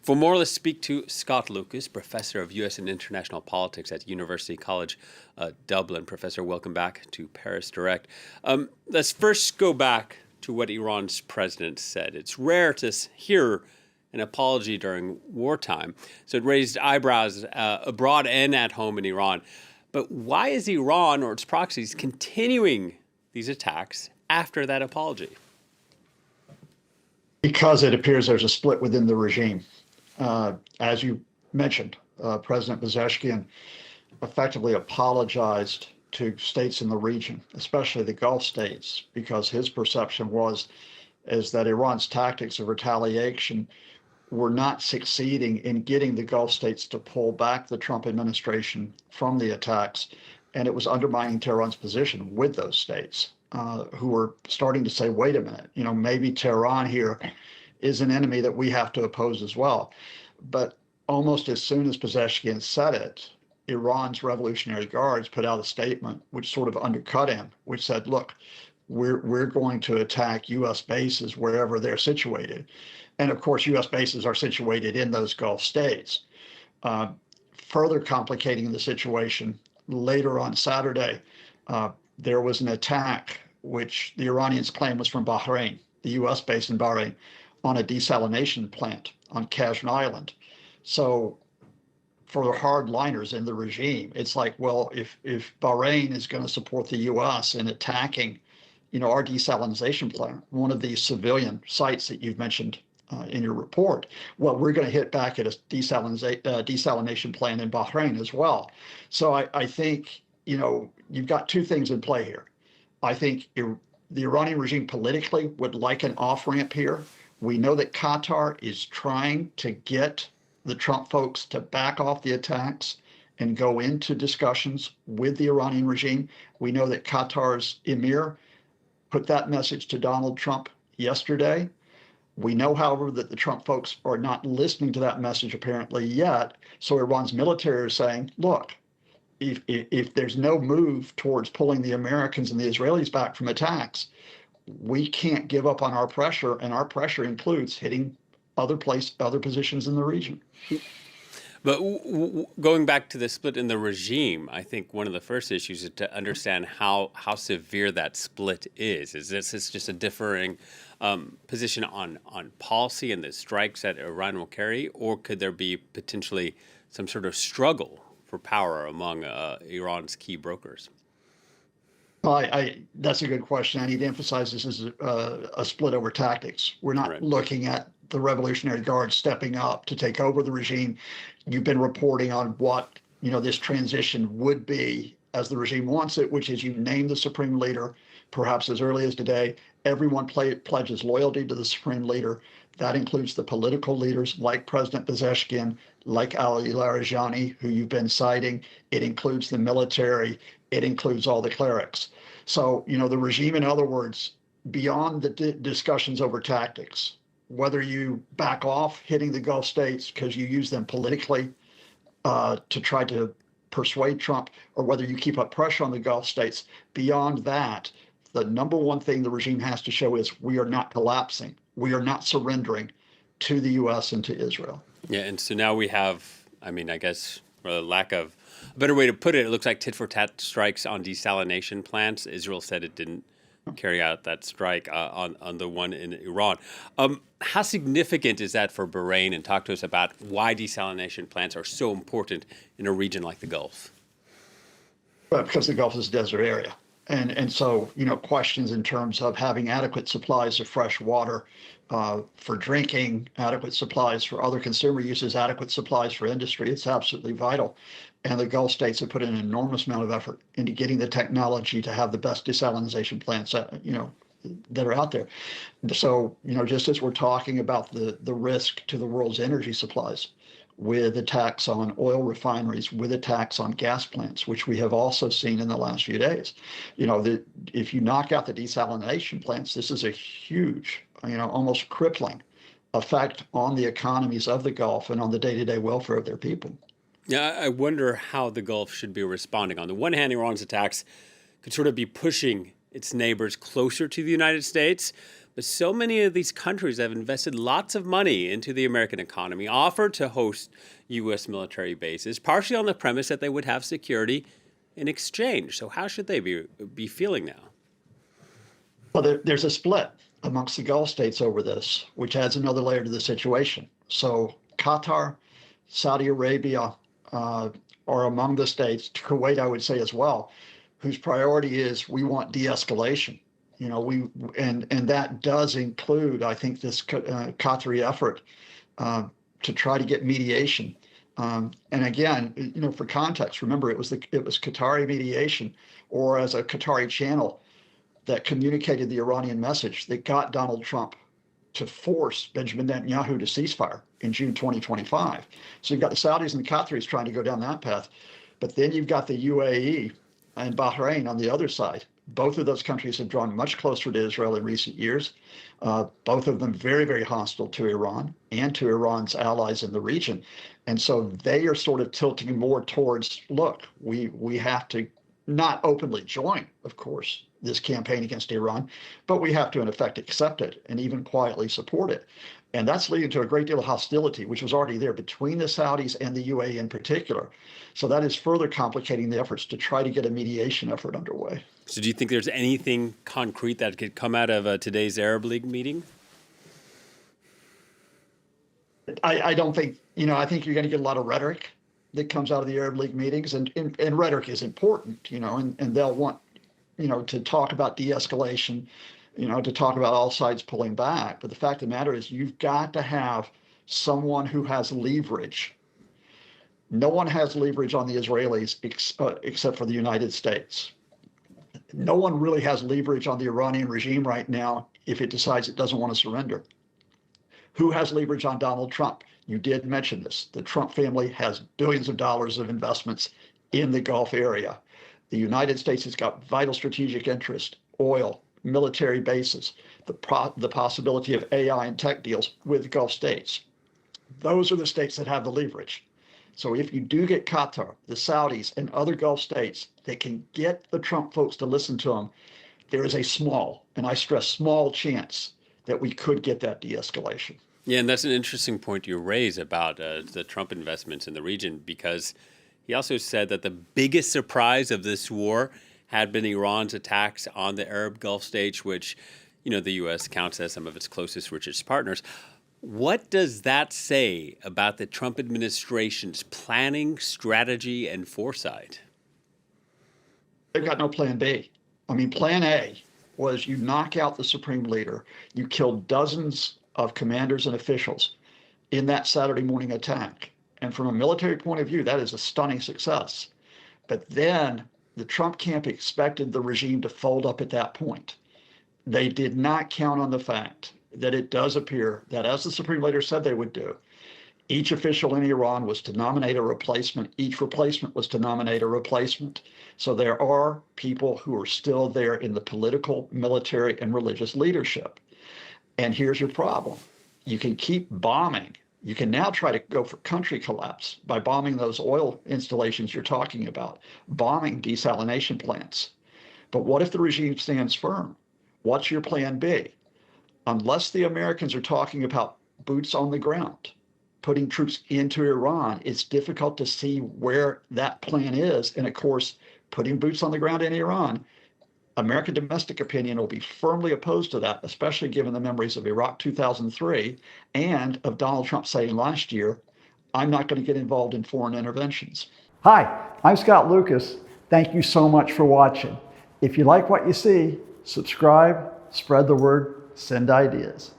For more, let's speak to Scott Lucas, professor of U.S. and international politics at University College Dublin. Professor, welcome back to Paris Direct. Let's first go back to what Iran's president said. It's rare to hear an apology during wartime, so it raised eyebrows abroad and at home in Iran. But why is Iran or its proxies continuing these attacks after that apology? Because it appears there's a split within the regime. As you mentioned, President Pezeshkian effectively apologized to states in the region, especially the Gulf states, because his perception is that Iran's tactics of retaliation were not succeeding in getting the Gulf states to pull back the Trump administration from the attacks, and it was undermining Tehran's position with those states, who were starting to say, wait a minute, maybe Tehran here is an enemy that we have to oppose as well. But almost as soon as Pezeshkian said it, Iran's Revolutionary Guards put out a statement which sort of undercut him, which said, look, we're going to attack U.S. bases wherever they're situated. And of course, U.S. bases are situated in those Gulf states. Further complicating the situation, later on Saturday, there was an attack which the Iranians claim was from Bahrain, the U.S. base in Bahrain, on a desalination plant on Kashmir Island. So for the hardliners in the regime, it's like, well, if Bahrain is going to support the U.S. in attacking, our desalination plant, one of these civilian sites that you've mentioned in your report, well, we're going to hit back at a desalination plant in Bahrain as well. So I think, you've got two things in play here. I think the Iranian regime politically would like an off-ramp here. We know that Qatar is trying to get the Trump folks to back off the attacks and go into discussions with the Iranian regime. We know that Qatar's emir put that message to Donald Trump yesterday. We know, however, that the Trump folks are not listening to that message apparently yet. So Iran's military is saying, look, if there's no move towards pulling the Americans and the Israelis back from attacks, we can't give up on our pressure, and our pressure includes hitting other positions in the region. But going back to the split in the regime, I think one of the first issues is to understand how severe that split is. Is this just a differing position on policy and the strikes that Iran will carry, or could there be potentially some sort of struggle for power among Iran's key brokers? That's a good question. I need to emphasize this is a split over tactics. We're not looking at the Revolutionary Guard stepping up to take over the regime. You've been reporting on what this transition would be as the regime wants it, which is you name the supreme leader, perhaps as early as today. Everyone pledges loyalty to the supreme leader. That includes the political leaders like President Pezeshkian, like Ali Larijani, who you've been citing. It includes the military. It includes all the clerics. So, the regime, in other words, beyond the discussions over tactics, whether you back off hitting the Gulf states because you use them politically to try to persuade Trump, or whether you keep up pressure on the Gulf states, beyond that, the number one thing the regime has to show is we are not collapsing. We are not surrendering to the U.S. and to Israel. Yeah, and so now we have, I guess, for the lack of a better way to put it, it looks like tit-for-tat strikes on desalination plants. Israel said it didn't carry out that strike on the one in Iran. How significant is that for Bahrain? And talk to us about why desalination plants are so important in a region like the Gulf. Well, because the Gulf is a desert area. And so, questions in terms of having adequate supplies of fresh water for drinking, adequate supplies for other consumer uses, adequate supplies for industry, it's absolutely vital. And the Gulf states have put in an enormous amount of effort into getting the technology to have the best desalination plants, that are out there. So, just as we're talking about the risk to the world's energy supplies, with attacks on oil refineries, with attacks on gas plants, which we have also seen in the last few days. If you knock out the desalination plants, this is a huge, almost crippling effect on the economies of the Gulf and on the day-to-day welfare of their people. Yeah, I wonder how the Gulf should be responding. On the one hand, Iran's attacks could sort of be pushing its neighbors closer to the United States, But so many of these countries have invested lots of money into the American economy, offered to host U.S. military bases, partially on the premise that they would have security in exchange. So how should they be feeling now? Well, there's a split amongst the Gulf states over this, which adds another layer to the situation. So Qatar, Saudi Arabia are among the states, Kuwait, I would say as well, whose priority is we want de-escalation. And that does include, I think, this Qatari effort to try to get mediation. And again, for context, remember it was Qatari mediation, or as a Qatari channel that communicated the Iranian message that got Donald Trump to force Benjamin Netanyahu to ceasefire in June 2025. So you've got the Saudis and the Qataris trying to go down that path. But then you've got the UAE and Bahrain on the other side. Both of those countries have drawn much closer to Israel in recent years. Both of them very, very hostile to Iran and to Iran's allies in the region. And so they are sort of tilting more towards, look, we have to not openly join, of course, this campaign against Iran, but we have to, in effect, accept it and even quietly support it. And that's leading to a great deal of hostility, which was already there between the Saudis and the UAE in particular. So that is further complicating the efforts to try to get a mediation effort underway. So do you think there's anything concrete that could come out of today's Arab League meeting? I don't think, I think you're going to get a lot of rhetoric that comes out of the Arab League meetings, and rhetoric is important, and they'll want, to talk about de-escalation, to talk about all sides pulling back. But the fact of the matter is you've got to have someone who has leverage. No one has leverage on the Israelis except for the United States. No one really has leverage on the Iranian regime right now if it decides it doesn't want to surrender. Who has leverage on Donald Trump? You did mention this. The Trump family has billions of dollars of investments in the Gulf area. The United States has got vital strategic interest, oil, military bases, the possibility of AI and tech deals with Gulf states. Those are the states that have the leverage. So if you do get Qatar, the Saudis, and other Gulf states that can get the Trump folks to listen to them, there is a small, and I stress small, chance that we could get that de-escalation. Yeah, and that's an interesting point you raise about the Trump investments in the region, because he also said that the biggest surprise of this war had been Iran's attacks on the Arab Gulf states, which, the U.S. counts as some of its closest, richest partners. What does that say about the Trump administration's planning, strategy, and foresight? They've got no plan B. I mean, plan A was you knock out the supreme leader, you kill dozens of commanders and officials in that Saturday morning attack. And from a military point of view, that is a stunning success. But then the Trump camp expected the regime to fold up at that point. They did not count on the fact that it does appear that, as the supreme leader said they would do, each official in Iran was to nominate a replacement. Each replacement was to nominate a replacement. So there are people who are still there in the political, military, and religious leadership. And here's your problem. You can keep bombing. You can now try to go for country collapse by bombing those oil installations you're talking about, bombing desalination plants. But what if the regime stands firm? What's your plan B? Unless the Americans are talking about boots on the ground, putting troops into Iran, it's difficult to see where that plan is. And of course, putting boots on the ground in Iran, American domestic opinion will be firmly opposed to that, especially given the memories of Iraq 2003 and of Donald Trump saying last year, I'm not going to get involved in foreign interventions. Hi, I'm Scott Lucas. Thank you so much for watching. If you like what you see, subscribe, spread the word, send ideas.